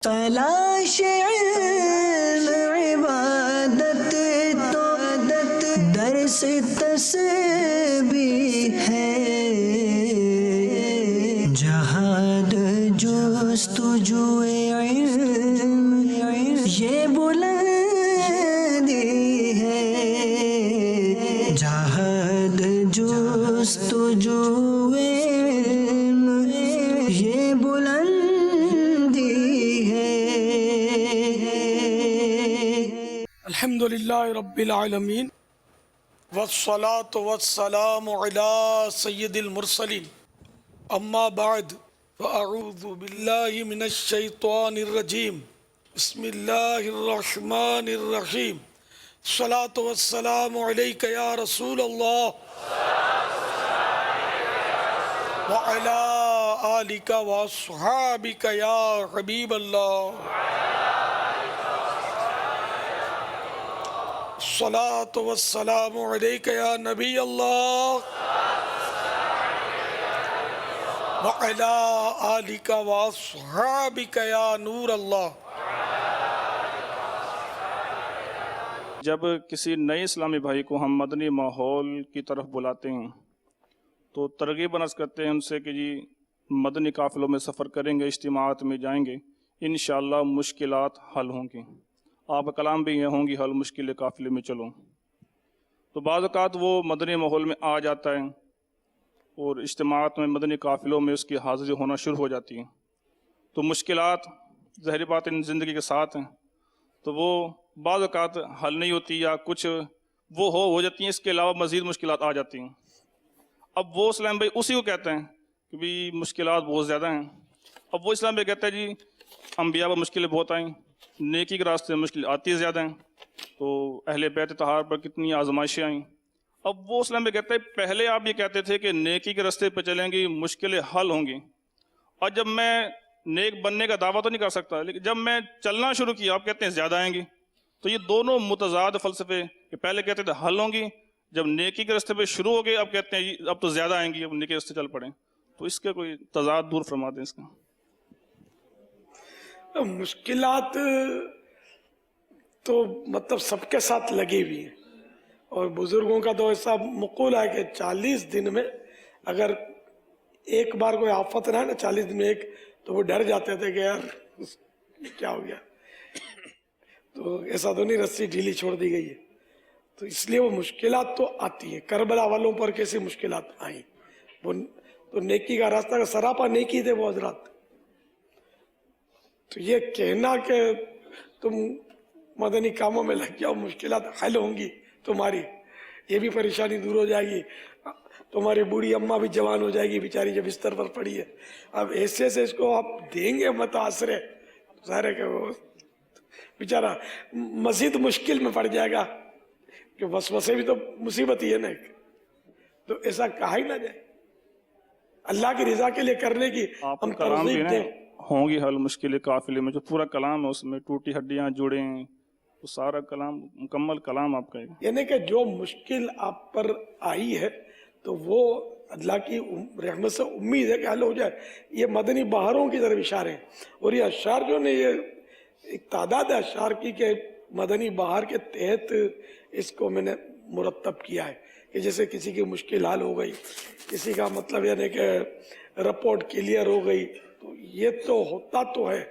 تلاش علم عبادت تو درس تسبیح ہے، جہاد جستجو علم یہ بلندی ہے، جہاد جستجو علم یہ بلندی ہے۔ الحمدللہ رب العالمین والصلاة والسلام علی سید المرسلین، اما بعد فاعوذ باللہ من الشیطان الرجیم، بسم اللہ الرحمن الرحیم، الصلاة والسلام علیک یا رسول اللہ وعلی آلک واصحابک یا حبیب اللہ، الصلاة والسلام علیک یا نبی اللہ وعلی آلک واصحابک یا نور اللہ۔ جب کسی نئے اسلامی بھائی کو ہم مدنی ماحول کی طرف بلاتے ہیں تو ترغیب عرض کرتے ہیں ان سے کہ جی مدنی قافلوں میں سفر کریں گے، اجتماعات میں جائیں گے، انشاءاللہ مشکلات حل ہوں گی۔ آپ کا کلام بھی یہ ہوں گی، حل مشکل قافلے میں چلو۔ تو بعض اوقات وہ مدنی ماحول میں آ جاتا ہے اور اجتماعات میں مدنی قافلوں میں اس کی حاضری ہونا شروع ہو جاتی ہے، تو مشکلات ظاہر بات ان زندگی کے ساتھ ہیں، تو وہ بعض اوقات حل نہیں ہوتی یا کچھ وہ ہو جاتی ہیں، اس کے علاوہ مزید مشکلات آ جاتی ہیں۔ اب وہ اسلام بھائی اسی کو کہتے ہیں کہ بھی مشکلات بہت زیادہ ہیں۔ اب وہ اسلام بھائی کہتا ہے جی انبیاء پر مشکلیں بہت آئیں، نیکی کے راستے میں مشکل آتی زیادہ ہیں، تو اہل بیت طہار پر کتنی آزمائشیں آئیں۔ اب وہ اسلام بھائی کہتے ہیں پہلے آپ یہ کہتے تھے کہ نیکی کے راستے پہ چلیں گی مشکلیں حل ہوں گی، اور جب میں نیک بننے کا دعویٰ تو نہیں کر سکتا، لیکن جب میں چلنا شروع کیا آپ کہتے ہیں زیادہ آئیں گی۔ تو یہ دونوں متضاد فلسفے کہ پہلے کہتے تھے حل ہوں گی، جب نیکی کے راستے پہ شروع ہو گئے اب کہتے ہیں اب تو زیادہ آئیں گی، اب نیکی کے راستے چل پڑیں۔ تو اس کے کوئی تضاد دور فرما دیں اس کا۔ مشکلات تو مطلب سب کے ساتھ لگی ہوئی ہیں، اور بزرگوں کا تو ایسا مقولہ ہے کہ 40 دن میں اگر ایک بار کوئی آفت رہا نا 40 دن میں ایک، تو وہ ڈر جاتے تھے کہ یار کیا ہو گیا، تو ایسا تو نہیں رسی ڈھیلی چھوڑ دی گئی ہے۔ تو اس لیے وہ مشکلات تو آتی ہیں۔ کربلا والوں پر کیسی مشکلات آئیں، وہ تو نیکی کا راستہ کا سراپا نیکی تھے وہ حضرات۔ تو یہ کہنا کہ تم مدنی کاموں میں لگ جاؤ مشکلات حل ہوں گی تمہاری، یہ بھی پریشانی دور ہو جائے گی، تمہاری بوڑھی اماں بھی جوان ہو جائے گی بیچاری جو بستر پر پڑی ہے، اب ایسے سے اس کو آپ دیں گے متاثر ہے، ظاہر ہے کہ وہ بیچارہ مزید مشکل میں پڑ جائے گا، کہ وسوسے بھی تو مصیبت ہی ہے نا ایک، تو ایسا کہا ہی نہ جائے۔ اللہ کی رضا کے لیے کرنے کی آپ ہم کا کلام بھی ترغیب نا دیں۔ ہوں گی حل مشکل قافلے میں، جو پورا کلام ہے اس میں ٹوٹی ہڈیاں جڑے ہیں، تو سارا کلام مکمل کلام آپ کا ہے۔ یعنی کہ جو مشکل آپ پر آئی ہے تو وہ اللہ کی رحمت سے امید ہے کہ حل ہو جائے۔ یہ مدنی بہاروں کی طرف اشارے ہیں، اور یہ اشعار جو نے یہ ایک تعداد ہے اشعار کی کہ مدنی بہار کے تحت اس کو میں نے مرتب کیا ہے، کہ جیسے کسی کی مشکل حل ہو گئی، کسی کا مطلب یعنی کہ رپورٹ کلیئر ہو گئی، تو یہ تو ہوتا تو ہے،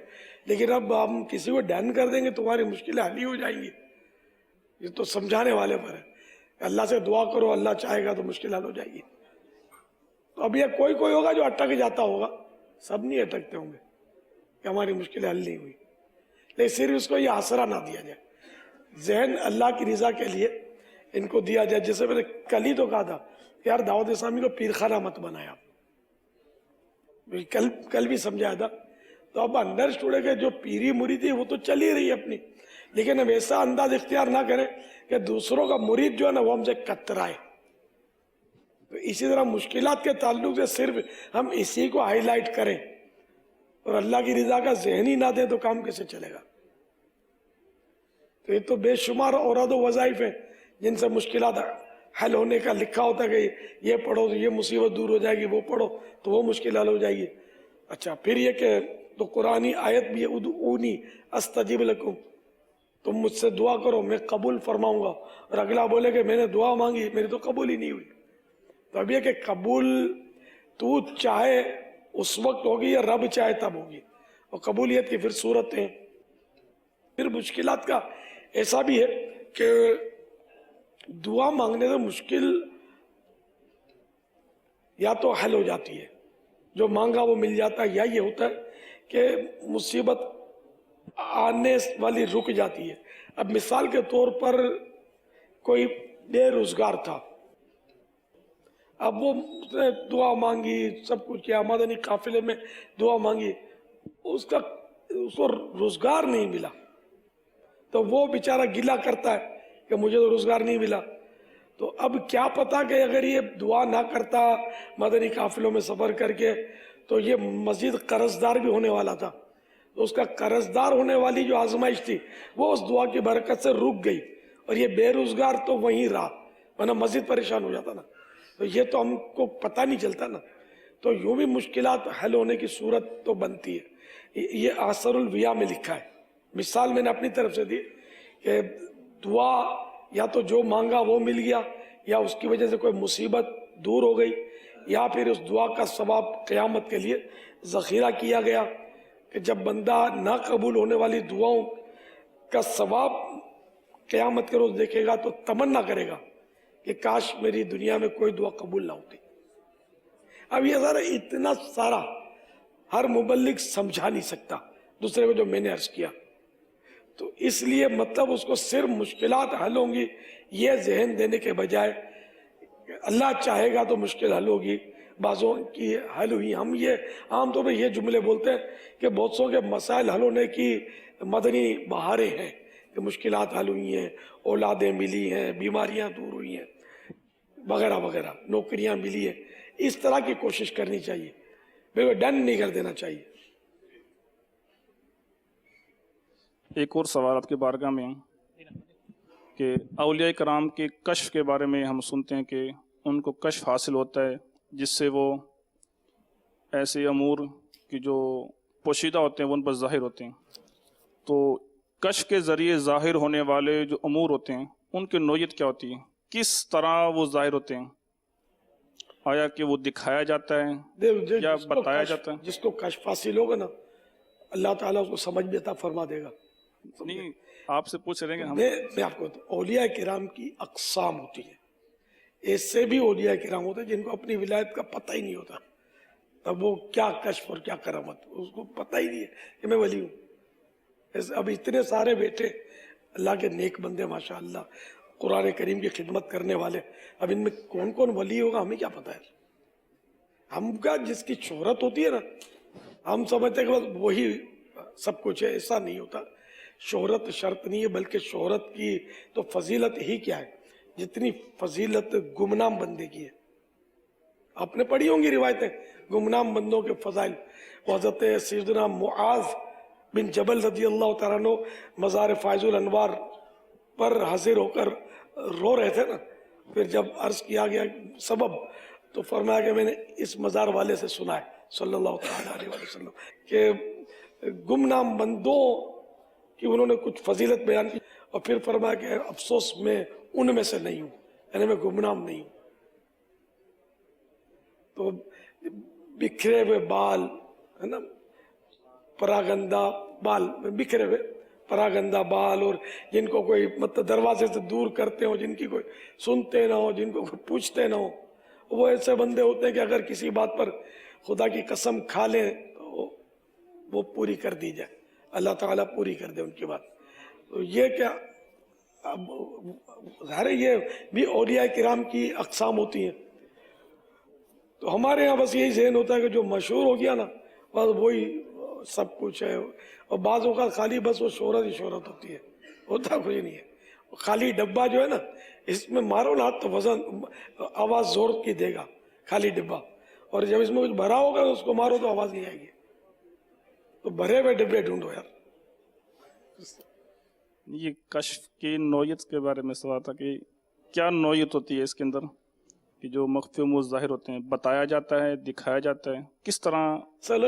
لیکن اب ہم کسی کو ڈن کر دیں گے تمہاری مشکلیں حل ہی ہو جائیں گی، یہ تو سمجھانے والے پر ہے۔ اللہ سے دعا کرو، اللہ چاہے گا تو مشکل حل ہو جائے گی۔ تو اب یہ کوئی ہوگا جو اٹک جاتا ہوگا، سب نہیں اٹکتے ہوں گے کہ ہماری مشکلیں حل نہیں ہوئی، لیکن صرف اس کو یہ آسرا نہ دیا جائے، ذہن اللہ کی رضا کے لیے ان کو دیا جائے۔ جیسے میں نے کل ہی تو کہا تھا کہ یار دعوت اسلامی کو پیرخانہ مت بنایا، کل بھی سمجھایا تھا۔ تو اب انڈرسٹوڈ ہے کہ جو پیری مرید ہے وہ تو چل ہی رہی ہے اپنی، لیکن ہم ایسا انداز اختیار نہ کریں کہ دوسروں کا مرید جو ہے نا وہ ہم سے کترائے۔ تو اسی طرح مشکلات کے تعلق سے صرف ہم اسی کو ہائی لائٹ کریں اور اللہ کی رضا کا ذہن ہی نہ دیں تو کام کیسے چلے گا؟ تو یہ تو بے شمار اوراد و وظائف ہیں جن سے مشکلات حل ہونے کا لکھا ہوتا ہے کہ یہ پڑھو تو یہ مصیبت دور ہو جائے گی، وہ پڑھو تو وہ مشکل حل ہو جائے گی۔ اچھا، پھر یہ کہ تو قرآنی آیت بھی ہے ادعونی استجب لکم، تم مجھ سے دعا کرو میں قبول فرماؤں گا، اور اگلا بولے کہ میں نے دعا مانگی میری تو قبول ہی نہیں ہوئی. تو اب یہ کہ قبول تو چاہے اس وقت ہوگی یا رب چاہے تب ہوگی، اور قبولیت کی پھر صورتیں. پھر مشکلات کا ایسا بھی ہے کہ دعا مانگنے سے مشکل یا تو حل ہو جاتی ہے، جو مانگا وہ مل جاتا ہے، یا یہ ہوتا ہے کہ مصیبت آنے والی رک جاتی ہے. اب مثال کے طور پر کوئی بے روزگار تھا، اب وہ اس نے دعا مانگی، سب کچھ کیا، مدنی قافلے میں دعا مانگی، اس کو روزگار نہیں ملا، تو وہ بیچارہ گلہ کرتا ہے کہ مجھے تو روزگار نہیں ملا. تو اب کیا پتا کہ اگر یہ دعا نہ کرتا مدنی قافلوں میں سفر کر کے تو یہ مزید قرض دار بھی ہونے والا تھا. تو اس کا قرض دار ہونے والی جو آزمائش تھی وہ اس دعا کی برکت سے رک گئی، اور یہ بے روزگار تو وہیں رہا، ورنہ مزید پریشان ہو جاتا نا. تو یہ تو ہم کو پتہ نہیں چلتا نا. تو یوں بھی مشکلات حل ہونے کی صورت تو بنتی ہے. یہ آثر الویا میں لکھا ہے. مثال میں نے اپنی طرف سے دی کہ دعا یا تو جو مانگا وہ مل گیا، یا اس کی وجہ سے کوئی مصیبت دور ہو گئی، یا پھر اس دعا کا ثواب قیامت کے لیے ذخیرہ کیا گیا کہ جب بندہ نہ قبول ہونے والی دعاؤں کا ثواب قیامت کے روز دیکھے گا تو تمنا کرے گا کہ کاش میری دنیا میں کوئی دعا قبول نہ ہوتی. اب یہ ذرا اتنا سارا ہر مبلغ سمجھا نہیں سکتا دوسرے کو جو میں نے عرض کیا. تو اس لیے مطلب اس کو صرف مشکلات حل ہوں گی یہ ذہن دینے کے بجائے اللہ چاہے گا تو مشکل حل ہوگی، بعضوں کی حل ہوئی. ہم یہ عام طور پہ یہ جملے بولتے ہیں کہ بہت سو کے مسائل حل ہونے کی مدنی بہاریں ہیں کہ مشکلات حل ہوئی ہیں، اولادیں ملی ہیں، بیماریاں دور ہوئی ہیں وغیرہ وغیرہ، نوکریاں ملی ہیں. اس طرح کی کوشش کرنی چاہیے، بالکل ڈن نہیں کر دینا چاہیے. ایک اور سوال آپ کی بارگاہ میں کہ اولیاء کرام کے کشف کے بارے میں ہم سنتے ہیں کہ ان کو کشف حاصل ہوتا ہے جس سے وہ ایسے امور کی جو پوشیدہ ہوتے ہیں وہ ان پر ظاہر ہوتے ہیں. تو کشف کے ذریعے ظاہر ہونے والے جو امور ہوتے ہیں ان کی نوعیت کیا ہوتی ہے، کس طرح وہ ظاہر ہوتے ہیں؟ آیا کہ وہ دکھایا جاتا ہے یا بتایا جاتا ہے؟ جس کو کشف حاصل ہوگا نا اللہ تعالیٰ اس کو سمجھ بھی عطا فرما دے گا. نہیں آپ سے پوچھ رہے ہیں کہ ہم میں آپ کو اولیاء کرام کی اقسام ہوتی ہے. ایسے بھی اولیاء کرام ہوتے ہیں جن کو اپنی ولایت کا پتہ ہی نہیں ہوتا، اب وہ کیا کشف اور کیا کرامت اس کو پتہ ہی نہیں ہے کہ میں ولی ہوں. اب اتنے سارے بیٹے اللہ کے نیک بندے ماشاءاللہ قرآن کریم کی خدمت کرنے والے، اب ان میں کون کون ولی ہوگا ہمیں کیا پتہ ہے. ہم کا جس کی شہرت ہوتی ہے نا ہم سمجھتے ہیں کہ بس وہی سب کچھ ہے، ایسا نہیں ہوتا. شہرت شرط نہیں ہے، بلکہ شہرت کی تو فضیلت ہی کیا ہے جتنی فضیلت گمنام بندے کی ہے. آپ نے پڑھی ہوں گی روایتیں گمنام بندوں کے فضائل. حضرت سیدنا معاذ بن جبل رضی اللہ تعالیٰ عنہ مزار فائز الانوار پر حاضر ہو کر رو رہے تھے نا، پھر جب عرض کیا گیا سبب تو فرمایا کہ میں نے اس مزار والے سے سنا ہے صلی اللہ تعالیٰ علیہ وسلم کہ گمنام بندوں کہ انہوں نے کچھ فضیلت بیان کی، اور پھر فرمایا کہ افسوس میں ان میں سے نہیں ہوں، یعنی میں گمنام نہیں ہوں. تو بکھرے ہوئے بال ہے نا، پراگندہ بال، بکھرے ہوئے پراگندہ بال، اور جن کو کوئی مطلب دروازے سے دور کرتے ہو، جن کی کوئی سنتے نہ ہو، جن کو کوئی پوچھتے نہ ہو، وہ ایسے بندے ہوتے ہیں کہ اگر کسی بات پر خدا کی قسم کھا لیں تو وہ پوری کر دی جائے، اللہ تعالیٰ پوری کر دے ان کی بات. تو یہ کیا اب ظاہر یہ بھی اولیاء کرام کی اقسام ہوتی ہیں. تو ہمارے ہاں بس یہی ذہن ہوتا ہے کہ جو مشہور ہو گیا نا بس وہی سب کچھ ہے، اور بعضوں کا خالی بس وہ شہرت ہی شہرت ہوتی ہے، ہوتا کچھ نہیں ہے. خالی ڈبہ جو ہے نا اس میں مارو نا تو وزن آواز زور کی دے گا خالی ڈبہ، اور جب اس میں کچھ بھرا ہوگا اس کو مارو تو آواز نہیں آئے گی. تو بھرے ہوئے ڈبے ڈھونڈو یار. یہ کشف کی نوعیت کے بارے میں سوال تھا کہ کیا نوعیت ہوتی ہے اس کے اندر کہ جو مخفی امور ظاہر ہوتے ہیں، بتایا جاتا ہے، دکھایا جاتا ہے، کس طرح؟ چلو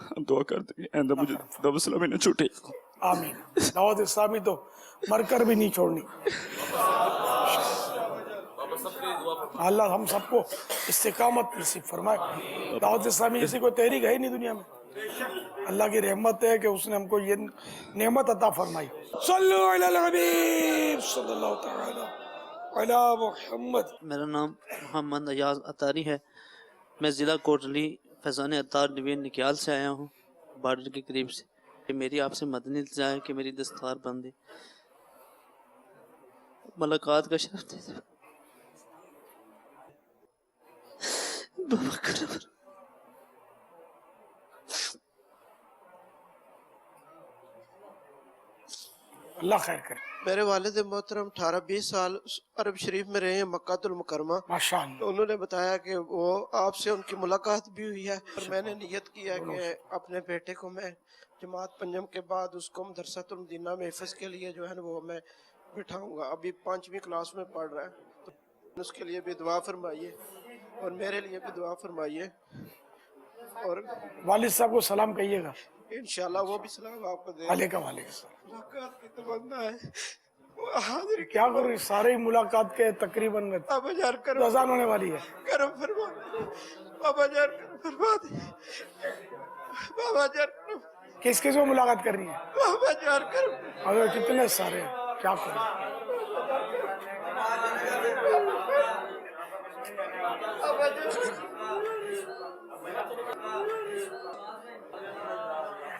ہم دعا کرتے ہیں آئندہ مجھے دعوت اسلامی نہ چھوٹے. آمین. دعوت اسلامی تو مر کر بھی نہیں چھوڑنی. اللہ ہم سب کو استقامت نصیب فرمائے. دعوت اسلامی جیسی کوئی تحریک ہے ہی نہیں دنیا میں. اللہ کی رحمت ہے کہ اس نے ہم کو یہ نعمت عطا فرمائی. صلو علی الحبیب صلی اللہ تعالی علی محمد. میرا نام محمد ایاز اتاری ہے. میں ضلع کوٹلی فیضان اتار ڈوین نکیال سے آیا ہوں، بارڈر کے قریب سے. میری آپ سے مدنی التجا ہے کہ میری دستار بندی ملاقات کا شرف دے دے. بابا کرم. اللہ خیر کرے. میرے والد محترم 18-20 سال عرب شریف میں رہے ہیں، مکہ المکرمہ. ماشاء اللہ. انہوں نے بتایا کہ وہ آپ سے ان کی ملاقات بھی ہوئی ہے، اور میں نے نیت کی ہے کہ اپنے بیٹے کو میں جماعت پنجم کے بعد اس کو مدرسۃ المدینہ میں حفظ کے لیے جو ہے نا وہ میں بٹھاؤں گا. ابھی 5ویں کلاس میں پڑھ رہا ہے، تو اس کے لیے بھی دعا فرمائیے اور میرے لیے بھی دعا فرمائیے. اور والد صاحب کو سلام کہیے گا. انشاءاللہ وہ بھی سلام آپ کو دے. علیکم السلام. ملاقات کی تمنا ہے. حاضر کیا کروں، سارے ملاقات کے تقریباً بابا جان کرم اذان ہونے والی ہے. کرم فرما. بابا جان کرم فرما دے. بابا جان کرم. کس کس کو ملاقات کرنی ہے؟ بابا جان کرم. اگر کتنے سارے ہیں، کیا کریں.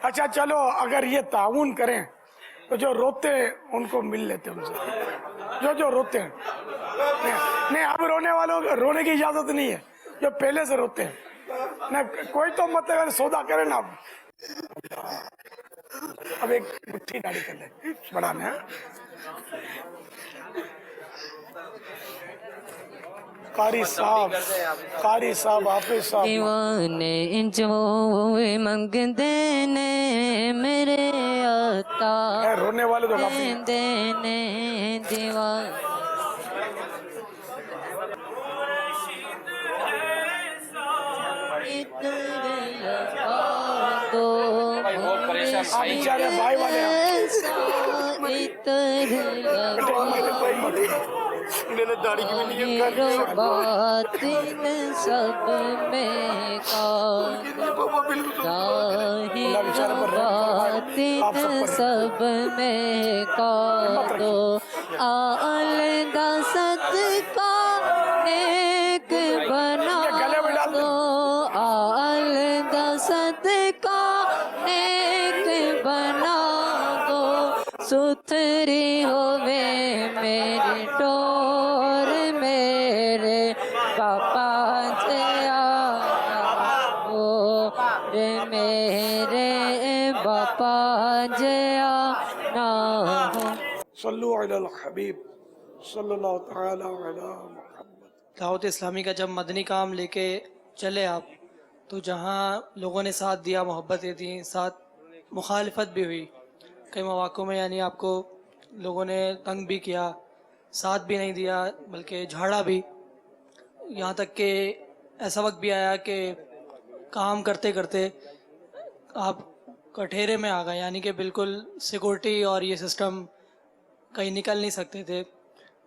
اچھا چلو، اگر یہ تعاون کریں تو جو روتے ہیں ان کو مل لیتے ہیں ان سے، جو روتے ہیں. نہیں اب رونے والوں کو رونے کی اجازت نہیں ہے، جو پہلے سے روتے ہیں. کوئی تو مت اگر سودا کرے نا. اب ایک مٹھی داڑھی کر لیں بڑا میں. قاری صاحب حافظ صاحب دیوانے جو منگدے نے میرے عطا رونے والے تو کافی دینے دیوانے. بیچارے بھائی والے باطن سب میں باطن سب میں کا دو آلدہ صدقہ نیک بنا دو آلدہ صدقہ نیک بنا دو. ستھری ہوئے میری ڈور میرے پاپا جیا ہو میرے باپا جیا نہ ہو. صلو علی الحبیب صلی اللہ تعالی علی محمد. دعوت اسلامی کا جب مدنی کام لے کے چلے آپ، تو جہاں لوگوں نے ساتھ دیا، محبتیں دیں، ساتھ مخالفت بھی ہوئی کئی مواقع میں. یعنی آپ کو لوگوں نے تنگ بھی کیا، ساتھ بھی نہیں دیا، بلکہ جھاڑا بھی. یہاں تک کہ ایسا وقت بھی آیا کہ کام کرتے کرتے آپ کٹہرے میں آ گئے. یعنی کہ بالکل سیکورٹی اور یہ سسٹم کہیں نکل نہیں سکتے تھے.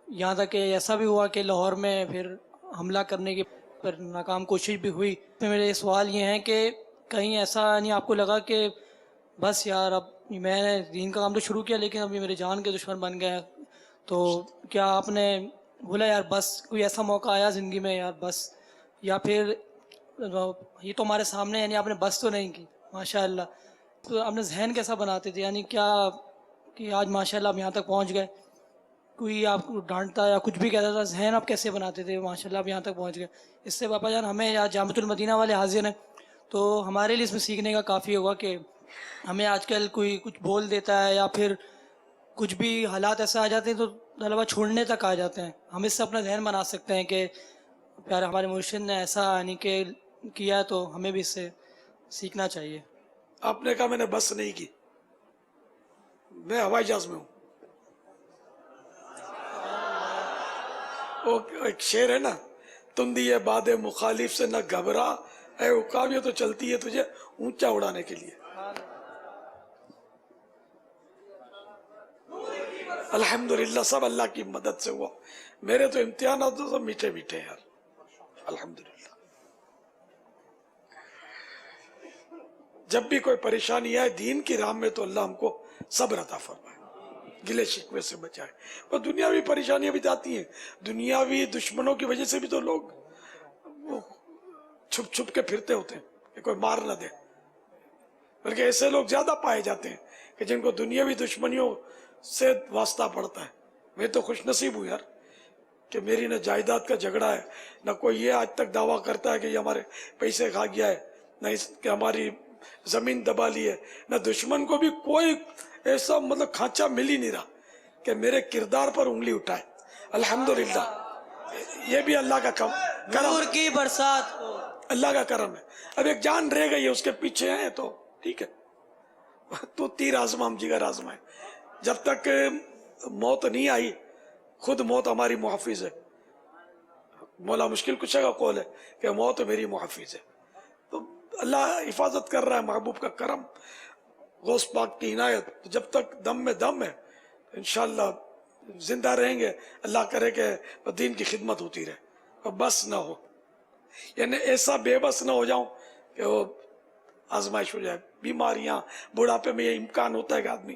یہاں تک کہ ایسا بھی ہوا کہ لاہور میں پھر حملہ کرنے کی پر ناکام کوشش بھی ہوئی. میرے سوال یہ ہیں کہ کہیں ایسا نہیں آپ کو لگا کہ بس یار اب میں نے دین کا کام تو شروع کیا لیکن ابھی میرے جان کے دشمن بن گئے، تو کیا آپ نے بولا یار بس کوئی ایسا موقع آیا زندگی میں یار بس، یا پھر یہ تو ہمارے سامنے یعنی آپ نے بس تو نہیں کی ماشاء اللہ، تو آپ نے ذہن کیسا بناتے تھے؟ یعنی کیا کہ آج ماشاء اللہ آپ یہاں تک پہنچ گئے، کوئی آپ کو ڈانٹتا یا کچھ بھی کہتا تھا، ذہن آپ کیسے بناتے تھے ماشاء اللہ آپ یہاں تک پہنچ گئے؟ اس سے پاپا جان ہمیں یا جامعۃ المدینہ والے حاضر ہیں تو ہمارے لیے اس میں سیکھنے کا کافی ہوگا کہ ہمیں آج کل کوئی کچھ بول دیتا ہے یا پھر کچھ بھی حالات ایسے آ جاتے ہیں تو طلبہ چھوڑنے تک آ جاتے ہیں. ہم اس سے اپنا ذہن بنا سکتے ہیں کہ پیارے ہمارے مرشد نے ایسا یعنی کہ کیا ہے تو ہمیں بھی اس سے سیکھنا چاہیے. آپ نے کہا میں نے بس نہیں کی، میں ہوائی جہاز میں ہوں. وہ ایک شعر ہے نا، تم دیے باد مخالف سے نہ گھبرا اے عقاب یہ تو چلتی ہے تجھے اونچا اڑانے کے لیے. الحمدللہ سب اللہ کی مدد سے ہوا. میرے تو امتحانات تو سب میٹھے میٹھے یار الحمدللہ. جب بھی کوئی پریشانی آئے دین کی راہ میں تو اللہ ہم کو صبر عطا فرمائے, گلے شکوے سے بچائے. اور دنیاوی پریشانیاں بھی جاتی ہیں, دنیاوی دشمنوں کی وجہ سے بھی تو لوگ وہ چھپ چھپ کے پھرتے ہوتے ہیں کہ کوئی مار نہ دے, بلکہ ایسے لوگ زیادہ پائے جاتے ہیں کہ جن کو دنیاوی دشمنیوں سے واسطہ پڑتا ہے. میں تو خوش نصیب ہوں یار کہ میری نہ جائیداد کا جھگڑا ہے, نہ کوئی یہ آج تک دعویٰ کرتا ہے کہ یہ ہمارے پیسے کھا گیا ہے, نہ اس کہ ہماری زمین دبا لی ہے, نہ دشمن کو بھی کوئی ایسا مطلب کھانچا مل ہی نہیں رہا کہ میرے کردار پر انگلی اٹھائے. الحمدللہ یہ بھی اللہ کا کرم, نور کی برسات, اللہ کا کرم ہے. اب ایک جان رہ گئی ہے, اس کے پیچھے ہیں تو ٹھیک ہے, تو تیر آزما ہم جگر آزمائے. جب تک موت نہیں آئی خود موت ہماری محافظ ہے. مولا مشکل کشا کا قول ہے کہ موت میری محافظ ہے. تو اللہ حفاظت کر رہا ہے, محبوب کا کرم, غوث پاک کی عنایت. جب تک دم میں دم ہے انشاءاللہ زندہ رہیں گے. اللہ کرے کہ دین کی خدمت ہوتی رہے اور بس نہ ہو, یعنی ایسا بے بس نہ ہو جاؤں کہ وہ آزمائش ہو جائے. بیماریاں, بڑھاپے میں یہ امکان ہوتا ہے کہ آدمی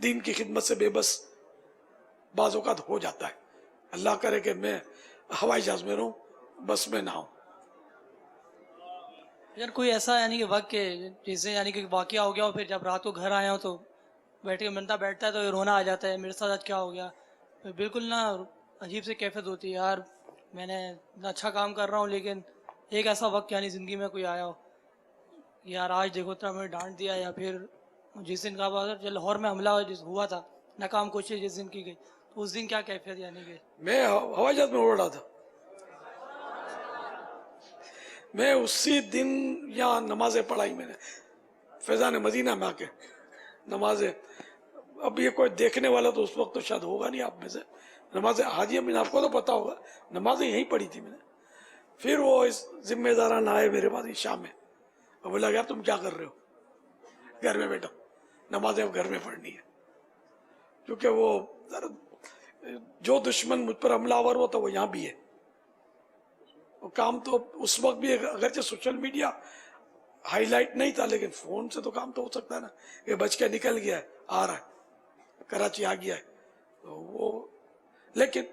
دین کی خدمت سے بے بس بعض اوقات ہو جاتا ہے. اللہ کرے کہ میں ہوائی جہاز میں رہوں, بس میں نہ ہوں. یار کوئی ایسا یعنی کہ وقت کے جیسے یعنی کہ واقعہ ہو گیا ہو, پھر جب رات کو گھر آیا ہوں تو بیٹھ کے بندہ بیٹھتا ہے تو رونا آ جاتا ہے, میرے ساتھ آج کیا ہو گیا. بالکل نا عجیب سے کیفیت ہوتی ہے یار, میں نے اتنا اچھا کام کر رہا ہوں لیکن ایک ایسا وقت یعنی زندگی میں کوئی آیا ہو یار آج دیکھو اتنا میں نے ڈانٹ دیا, یا پھر جس دن کا جو لاہور میں حملہ ہوا تھا, ناکام کوشش جس دن کی گئی, تو اس دن کیا کیفیت یعنی کہ میں ہوائی جہاز میں اڑ رہا تھا. میں اسی دن یہاں نمازیں پڑھائی, میں نے فیضان مدینہ میں آ کے نمازیں. اب یہ کوئی دیکھنے والا تو اس وقت تو شاید ہوگا نہیں آپ میں سے. نمازیں حاجی میں نے آپ کو تو پتا ہوگا, نمازیں یہیں پڑھی تھی میں نے. پھر وہ اس ذمہ داران آئے میرے پاس عشاء میں اور بولا یار تم کیا کر رہے ہو, گھر میں بیٹھو, نمازیں گھر میں پڑھنی ہے. کیونکہ وہ جو دشمن مجھ پر حملہ آور ہوا تھا وہ یہاں بھی ہے. وہ کام تو اس وقت بھی اگرچہ سوشل میڈیا ہائی لائٹ نہیں تھا, لیکن فون سے تو کام تو ہو سکتا ہے نا, کہ بچ کے نکل گیا ہے, آ رہا ہے, کراچی آ گیا ہے. تو وہ لیکن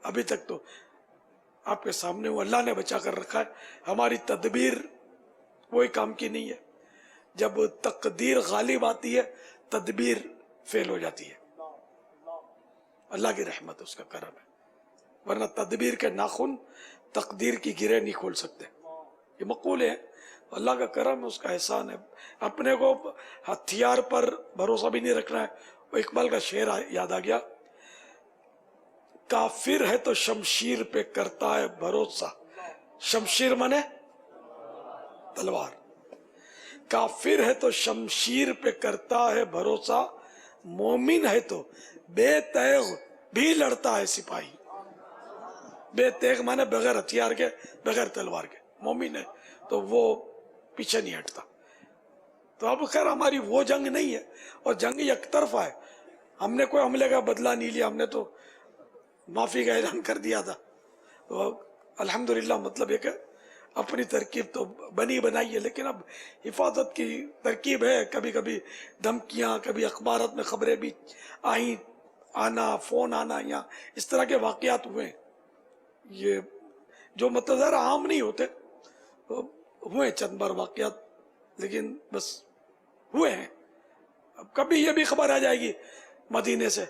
ابھی تک تو آپ کے سامنے وہ اللہ نے بچا کر رکھا ہے. ہماری تدبیر کوئی کام کی نہیں ہے. جب تقدیر غالب آتی ہے تدبیر فیل ہو جاتی ہے. اللہ کی رحمت اس کا کرم ہے, ورنہ تدبیر کے ناخن تقدیر کی گرہ نہیں کھول سکتے. یہ مقول ہے, اللہ کا کرم ہے, اس کا احسان ہے. اپنے کو ہتھیار پر بھروسہ بھی نہیں رکھنا ہے. وہ اقبال کا شعر یاد آ گیا, کافر ہے تو شمشیر پہ کرتا ہے بھروسہ. شمشیر مانے تلوار. کافر ہے تو شمشیر پہ کرتا ہے بھروسہ, مومن ہے تو بے تیغ بھی لڑتا ہے سپاہی. بے تیغ مانے بغیر ہتھیار کے, بغیر تلوار کے. مومن ہے تو وہ پیچھے نہیں ہٹتا. تو اب خیر ہماری وہ جنگ نہیں ہے, اور جنگ یک طرفہ ہے. ہم نے کوئی حملے کا بدلہ نہیں لیا, ہم نے تو معافی کا اعلان کر دیا تھا. تو الحمدللہ مطلب یہ کہ اپنی ترکیب تو بنی بنائی ہے, لیکن اب حفاظت کی ترکیب ہے. کبھی کبھی دھمکیاں, کبھی اخبارات میں خبریں بھی آئیں, آنا فون آنا, یا اس طرح کے واقعات ہوئے. یہ جو مطلب ذرا عام نہیں ہوتے, ہوئے چند بار واقعات, لیکن بس ہوئے ہیں. اب کبھی یہ بھی خبر آ جائے گی مدینے سے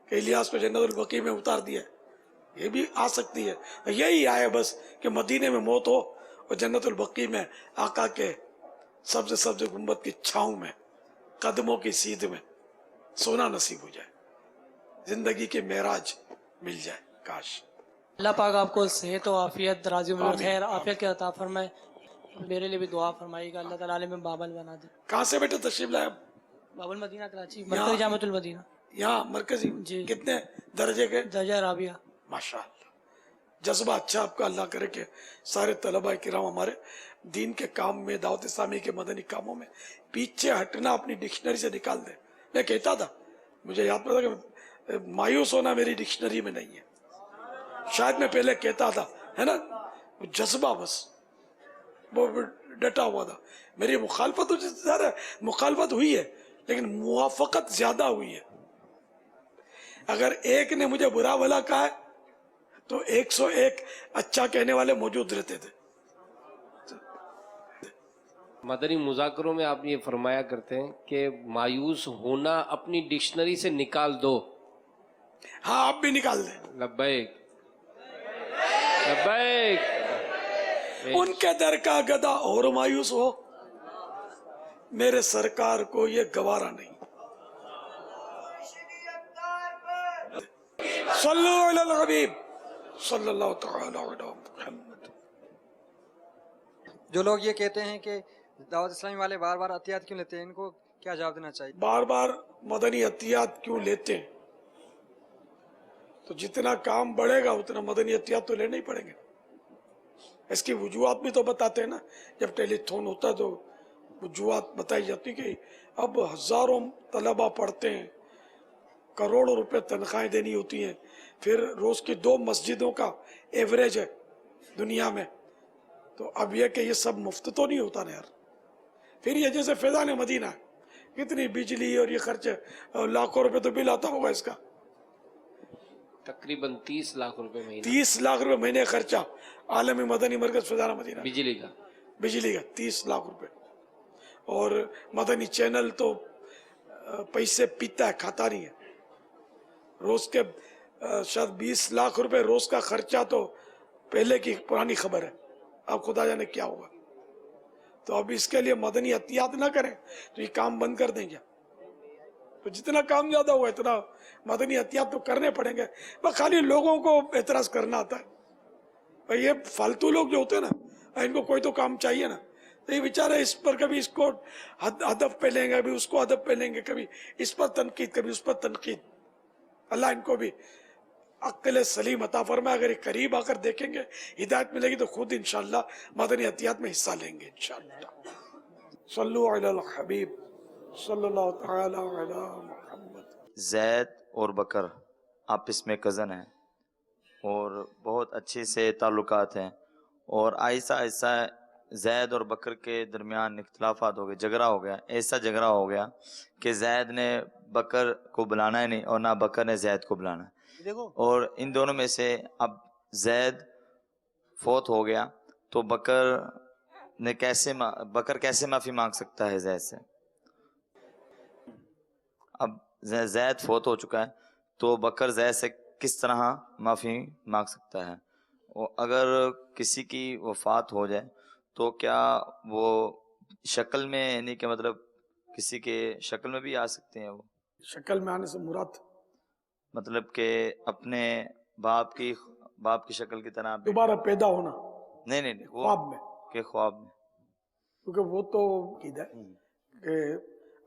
کہ الیاس کو جنت البقیع میں اتار دیا, یہ بھی آ سکتی ہے. یہی آئے بس کہ مدینے میں موت ہو اور جنت البقیع میں آقا کے سبز سبز گنبد کی چھاؤں میں, قدموں کی سیدھ میں سونا نصیب ہو جائے, زندگی کے معراج مل جائے. کاش اللہ پاک آپ کو صحت و عافیت, درازی عمر, خیر عافیت کے عطا فرمائے. میرے لیے بھی دعا فرمائیے گا, اللہ تعالیٰ عالم بابل بنا دے. کہاں سے بیٹے تشریف لائے؟ بابل مدینہ کراچی, مرکز جامعۃ المدینہ. یہاں مرکزی جی. کتنے درجے کے؟ درجہ رابعہ. ماشاءاللہ, جذبہ اچھا آپ کا. اللہ کرے کہ سارے طلباء کرام ہمارے دین کے کام میں, دعوت اسلامی کے مدنی کاموں میں پیچھے ہٹنا اپنی ڈکشنری سے نکال دے. میں کہتا تھا, مجھے یاد پڑا کہ مایوس ہونا میری ڈکشنری میں نہیں ہے. شاید میں پہلے کہتا تھا, ہے نا, جذبہ بس وہ ڈٹا ہوا تھا. میری مخالفت ہوئی ہے لیکن موافقت زیادہ ہوئی ہے. اگر ایک نے مجھے برا بھلا کہا ہے تو 101 اچھا کہنے والے موجود رہتے تھے. مدنی مذاکروں میں آپ یہ فرمایا کرتے ہیں کہ مایوس ہونا اپنی ڈکشنری سے نکال دو. ہاں آپ بھی نکال دیں. لبیک لبیک. ان کے در کا گدا اور مایوس ہو, میرے سرکار کو یہ گوارا نہیں. صلو علی الحبیب صلی اللہ تعالی علی محمد. جو لوگ یہ کہتے ہیں کہ دعوت اسلامی والے بار بار عطیات کیوں لیتے ہیں, ان کو کیا جواب دینا چاہیے؟ بار بار مدنی عطیات کیوں لیتے ہیں؟ تو جتنا کام بڑھے گا اتنا مدنی عطیات تو لینے ہی پڑیں گے. اس کی وجوہات بھی تو بتاتے ہیں نا. جب ٹیلی تھون ہوتا ہے تو وجوہات بتائی جاتی کہ اب ہزاروں طلبہ پڑھتے ہیں, کروڑوں روپے تنخواہیں دینی ہوتی ہیں, پھر روز کی 2 مسجدوں کا ایوریج ہے دنیا میں, تو اب یہ کہ یہ سب مفت تو نہیں ہوتا نا یار. پھر یہ جیسے فیضان مدینہ ہے, کتنی بجلی اور یہ خرچ, لاکھوں روپے تو بل آتا ہوگا اس کا, تقریباً 30 لاکھ روپے مہینے. 30 لاکھ روپے مہینے خرچہ عالمی مدنی مرکز فیضان مدینہ بجلی کا 30 لاکھ روپے. اور مدنی چینل تو پیسے پیتا ہے, کھاتا نہیں ہے. روز کے شاید 20 لاکھ روپے روز کا خرچہ تو پہلے کی پرانی خبر ہے, اب خدا جانے کیا ہوگا. تو اب اس کے لیے مدنی عطیات نہ کریں تو یہ کام بند کر دیں گے. تو جتنا کام زیادہ ہوا اتنا مدنی عطیات تو کرنے پڑیں گے. بس خالی لوگوں کو اعتراض کرنا آتا ہے. یہ فالتو لوگ جو ہوتے ہیں نا, ان کو کوئی تو کام چاہیے نا, تو یہ بیچارے اس پر کبھی اس کو ہدف پہ لیں گے, کبھی اس کو ہدف پہ لیں گے, کبھی اس پر تنقید, کبھی اس پر تنقید. اللہ ان کو بھی عقل سلیم عطا فرمائے. اگر یہ قریب آ کر دیکھیں گے, ہدایت ملے گی تو خود انشاءاللہ مدنی عطیات میں حصہ لیں گے انشاءاللہ. صلو علی الحبیب صلی اللہ تعالی علی محمد. زید اور بکر آپس میں کزن ہیں اور بہت اچھے سے تعلقات ہیں, اور آہستہ آہستہ زید اور بکر کے درمیان اختلافات ہو گئے, جھگڑا ہو گیا. ایسا جھگڑا ہو گیا کہ زید نے بکر کو بلانا ہی نہیں اور نہ بکر نے زید کو بلانا. اور ان دونوں میں سے اب زید فوت ہو گیا تو بکر کیسے معافی مانگ سکتا ہے زید سے؟ اب زید فوت ہو چکا ہے تو بکر زید سے کس طرح معافی مانگ سکتا ہے؟ اور اگر کسی کی وفات ہو جائے تو کیا وہ شکل میں, یعنی کہ مطلب کسی کے شکل میں بھی آ سکتے ہیں؟ وہ شکل میں آنے سے مراد مطلب کہ اپنے باپ کی شکل کی طرح دوبارہ پیدا ہونا؟ نہیں, خواب میں. کہ خواب میں, کیونکہ وہ تو عقید ہے کہ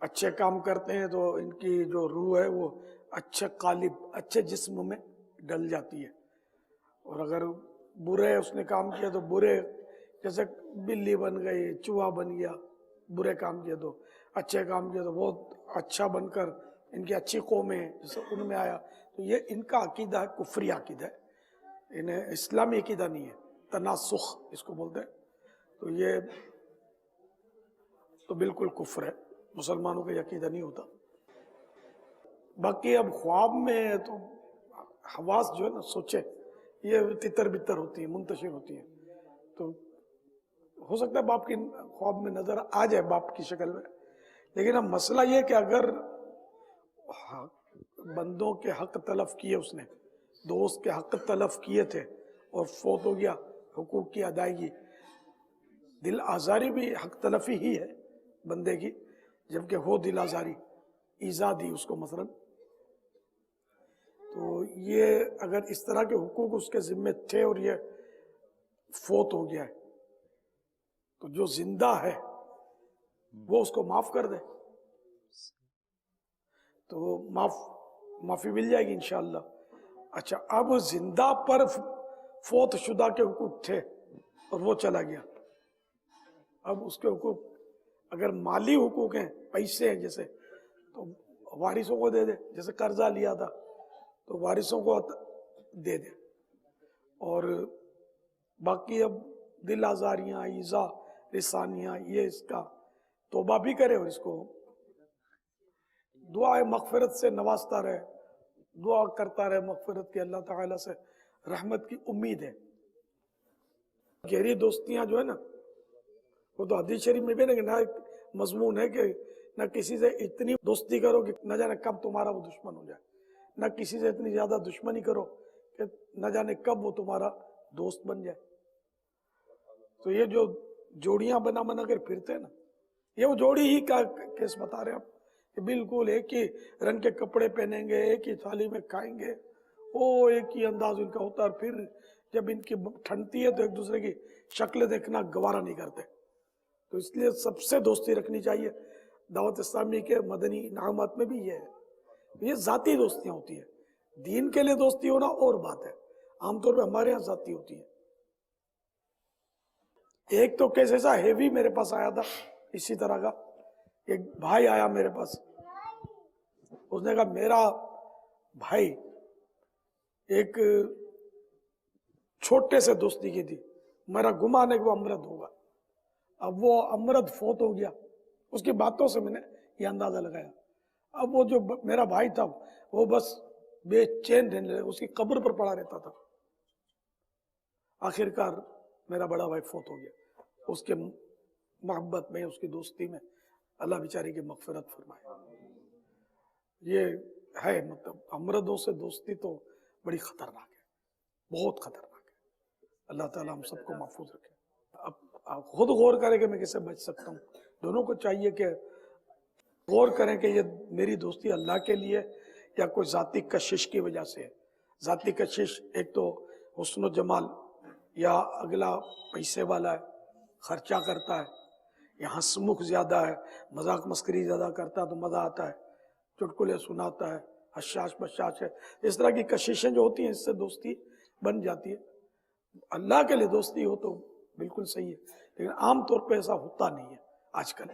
اچھے کام کرتے ہیں تو ان کی جو روح ہے وہ اچھے قالب, اچھے جسم میں ڈل جاتی ہے. اور اگر برے اس نے کام کیا تو برے, جیسے بلی بن گئی, چوہا بن گیا, برے کام کیا تو اچھے کام کیا تو بہت اچھا بن کر ان کی اچھی قومیں جیسے ان میں آیا. تو یہ ان کا عقیدہ ہے, کفری عقیدہ ہے, انہیں اسلامی عقیدہ نہیں ہے, تناسخ اس کو بولتے ہیں. تو یہ تو بالکل کفر ہے, مسلمانوں کا عقیدہ نہیں ہوتا. باقی اب خواب میں تو حواس جو ہے نا, سوچے یہ تتر بتر ہوتی ہیں, منتشر ہوتی ہیں, تو ہو سکتا ہے باپ کی خواب میں نظر آ جائے باپ کی شکل میں. لیکن اب مسئلہ یہ کہ اگر بندوں کے حق تلف کیے, اس نے دوست کے حق تلف کیے تھے اور فوت ہو گیا, حقوق کی ادائیگی, دل آزاری بھی حق تلفی ہی ہے بندے کی, جبکہ ہو دل آزاری, ایذا دی اس کو مثلا. تو یہ اگر اس طرح کے حقوق اس کے ذمے تھے اور یہ فوت ہو گیا ہے تو جو زندہ ہے وہ اس کو معاف کر دے تو معافی مل جائے گی انشاءاللہ. اچھا, اب زندہ پر فوت شدہ کے حقوق تھے اور وہ چلا گیا اب اس کے حقوق اگر مالی حقوق ہیں، پیسے ہیں جیسے، تو وارثوں کو دے دے، جیسے قرضہ لیا تھا تو وارثوں کو دے دے، اور باقی اب دل آزاریاں، ایذا رسانیاں، یہ اس کا توبہ بھی کرے اور اس کو دعا مغفرت سے نوازتا رہے، دعا کرتا رہے مغفرت کی، اللہ تعالیٰ سے رحمت کی امید ہے۔ گہری دوستیاں جو ہے نا، وہ تو حدیث شریف میں بھی نہ ایک مضمون ہے کہ نہ کسی سے اتنی دوستی کرو کہ نہ جانے کب تمہارا وہ دشمن ہو جائے، نہ کسی سے اتنی زیادہ دشمنی کرو کہ نہ جانے کب وہ تمہارا دوست بن جائے۔ تو یہ جو جوڑیاں بنا کر پھرتے ہیں نا، یہ وہ جوڑی ہی کا کیس بتا رہے ہیں ہم، کہ بالکل ایک ہی رنگ کے کپڑے پہنیں گے، ایک ہی تھالی میں کھائیں گے، وہ ایک ہی انداز ان کا ہوتا ہے، اور پھر جب ان کی ٹھنڈتی ہے تو ایک دوسرے کی شکل دیکھنا گوارا نہیں کرتے۔ تو اس لیے سب سے دوستی رکھنی چاہیے۔ دعوت اسلامی کے مدنی انعامات میں بھی یہ ہے، یہ ذاتی دوستیاں ہوتی ہیں۔ دین کے لیے دوستی ہونا اور بات ہے، عام طور پہ ہمارے ہاں ذاتی ہوتی ہے۔ ایک تو کیس ایسا ہیوی میرے پاس آیا تھا اسی طرح کا، ایک بھائی آیا میرے پاس، اس نے کہا میرا بھائی ایک چھوٹے سے دوستی کی تھی، میرا گمان ہے کہ وہ امرد ہوگا۔ اب وہ امرد فوت ہو گیا، اس کی باتوں سے میں نے یہ اندازہ لگایا۔ اب وہ جو میرا بھائی تھا وہ بس بے چین رہنے لگا، اس کی قبر پر پڑا رہتا تھا۔ آخر کار میرا بڑا بھائی فوت ہو گیا، اس کے محبت میں، اس کی دوستی میں اللہ بیچاری کی مغفرت فرمائے۔ یہ ہے مطلب امردوں سے دوستی تو بڑی خطرناک ہے، بہت خطرناک ہے۔ اللہ تعالیٰ ہم سب کو محفوظ رکھے۔ اب آپ خود غور کریں کہ میں کیسے بچ سکتا ہوں۔ دونوں کو چاہیے کہ غور کریں کہ یہ میری دوستی اللہ کے لیے یا کوئی ذاتی کشش کی وجہ سے ہے۔ ذاتی کشش ایک تو حسن و جمال، یا اگلا پیسے والا ہے، خرچہ کرتا ہے، یا ہنسمکھ زیادہ ہے، مذاق مسکری زیادہ کرتا ہے تو مزہ آتا ہے، چٹکلے سناتا ہے، حشاش بشاش ہے، اس طرح کی کششیں جو ہوتی ہیں اس سے دوستی بن جاتی ہے۔ اللہ کے لیے دوستی ہو تو بالکل صحیح ہے، لیکن عام طور پہ ایسا ہوتا نہیں ہے آج کل۔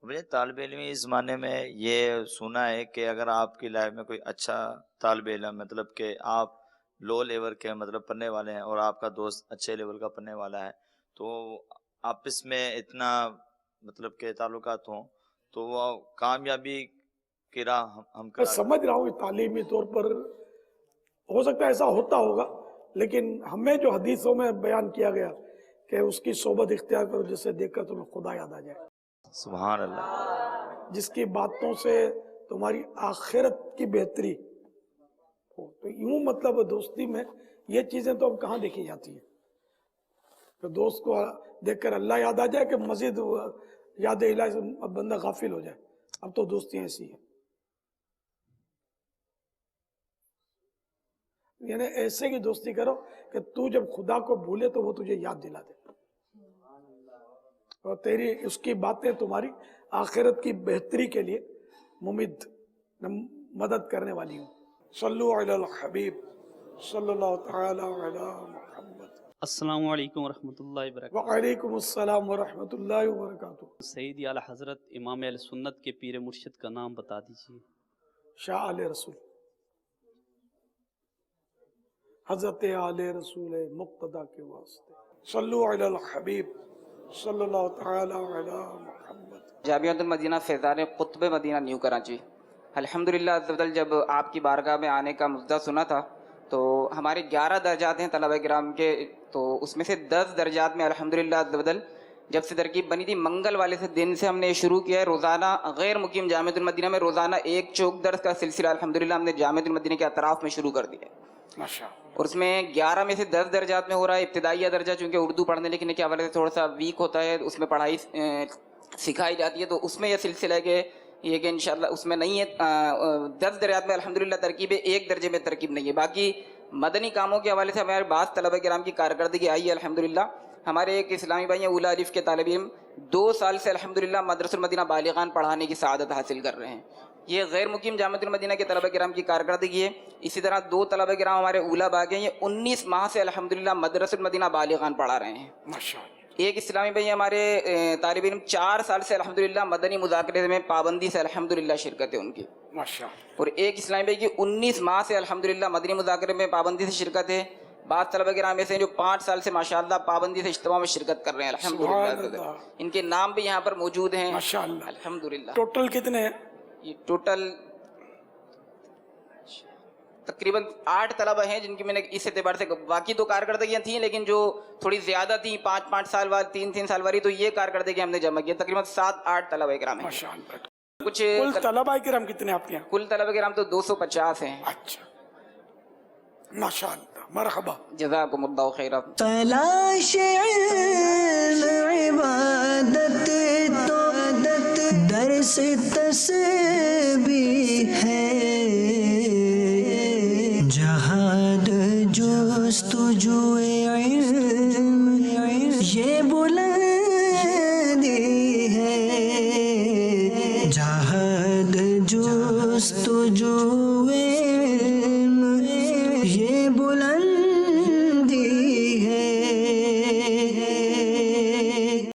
مجھے طالب علم اس زمانے میں یہ سنا ہے کہ اگر آپ کی لائف میں کوئی اچھا طالب علم، مطلب کہ آپ لو لیول کے مطلب پڑھنے والے ہیں اور آپ کا دوست اچھے لیول کا پڑھنے والا ہے، تو آپس میں اتنا مطلب کہ تعلقات ہوں تو وہ کامیابی کی راہ ہم میں سمجھ رہا ہوں کہ تعلیمی طور پر ہو سکتا ہے ایسا ہوتا ہوگا، لیکن ہمیں جو حدیثوں میں بیان کیا گیا کہ اس کی صحبت اختیار کرو جسے دیکھ کر تمہیں خدا یاد آ جائے، سبحان اللہ، جس کی باتوں سے تمہاری آخرت کی بہتری ہو۔ تو یوں مطلب دوستی میں یہ چیزیں تو اب کہاں دیکھی جاتی ہیں کہ دوست کو دیکھ کر اللہ یاد آ جائے کہ مزید یاد الہی سے بندہ غافل ہو جائے۔ اب تو دوستیاں ایسی ہیں، یعنی ایسے کی دوستی کرو کہ تو جب خدا کو بھولے تو وہ تجھے یاد دلا دے، اور تیری اس کی باتیں تمہاری آخرت کی بہتری کے لیے ممد مدد کرنے والی ہوں۔ صلو علی الحبیب صلی اللہ تعالی علی محمد۔ السلام علیکم ورحمۃ اللہ وبرکاتہ۔ وعلیکم السلام ورحمۃ اللہ وبرکاتہ۔ سیدی اعلی حضرت امام اہل سنت کے پیر مرشد کا نام بتا دیجیے۔ شاہ آل رسول، حضرت آل رسول مقتدی کے واسطے۔ صلو علی الحبیب صلی اللہ تعالی علی محمد۔ جامعۃ المدینہ فیضان قطب مدینہ نیو کراچی۔ الحمدللہ عزوجل جب آپ کی بارگاہ میں آنے کا مدعا سنا تھا تو ہمارے 11 درجات ہیں طلبہ کرام کے، تو اس میں سے 10 درجات میں الحمدللہ عزوجل جب سے ترکیب بنی تھی منگل والے سے دن سے ہم نے شروع کیا ہے، روزانہ غیر مقیم جامعۃ المدینہ میں روزانہ ایک چوک درس کا سلسلہ الحمدللہ ہم نے جامعۃ المدینہ کے اطراف میں شروع کر دیا ہے، اور اس میں 11 میں سے 10 درجات میں ہو رہا ہے۔ ابتدائیہ درجہ چونکہ اردو پڑھنے لکھنے کے حوالے سے تھوڑا سا ویک ہوتا ہے، اس میں پڑھائی سکھائی جاتی ہے، تو اس میں یہ سلسلہ ہے کہ یہ کہ انشاءاللہ اس میں نہیں ہے 10 درجات میں الحمدللہ ترکیب ہے، 1 درجے میں ترکیب نہیں ہے۔ باقی مدنی کاموں کے حوالے سے ہمارے بعض طلبہ کرام کی کارکردگی آئی ہے الحمدللہ۔ ہمارے ایک اسلامی بھائی ہیں اولا الف کے طالب علم 2 سال سے الحمدللہ مدرسہ المدینہ بالغان پڑھانے کی سعادت حاصل کر رہے ہیں، یہ غیر مقیم جامعۃ المدینہ کے طلبہ کرام کی کارکردگی ہے۔ اسی طرح 2 طلبہ کرام ہمارے اولا باغ ہیں، یہ 19 ماہ سے الحمدللہ مدرسہ المدینہ بالغان پڑھا رہے ہیں۔ ایک اسلامی بھائی ہمارے طالب علم 4 سال سے الحمدللہ مدنی مذاکرے میں پابندی سے الحمدللہ شرکت ہے ان کی، ماشاءاللہ. اور ایک اسلامی بھائی کی 19 ماہ سے الحمدللہ مدنی مذاکرے میں پابندی سے شرکت ہے. بعض طلبہ کرام ایسے ہیں جو 5 سال سے ماشاءاللہ پابندی سے اجتماع میں شرکت کر رہے ہیں الحمدللہ. ان کے نام بھی یہاں پر موجود ہیں ماشاءاللہ. الحمدللہ. ٹوٹل کتنے ہیں؟ یہ ٹوٹل تقریباً 8 طلبہ ہیں جن کی میں نے اس اعتبار سے، باقی تو کارکردگیاں تھیں لیکن جو تھوڑی زیادہ تھیں 5 سال بعد 3 سال والی، تو یہ کارکردگی ہم نے جمع کی. تقریباً 7-8 طلبہ کرام ہیں. ماشاءاللہ. کچھ کل طلبہ کرام کتنے آپ کے یہاں؟ کل طلبہ کرام تو 250 ہیں. اچھا ماشاءاللہ. مرحبا. جزاکم اللہ خیرا. تلاش علم عبادت تو درس تسبیح ہے، جہاد جستجو علم یہ بلندی ہے، جہاد جستجو علم یہ بلند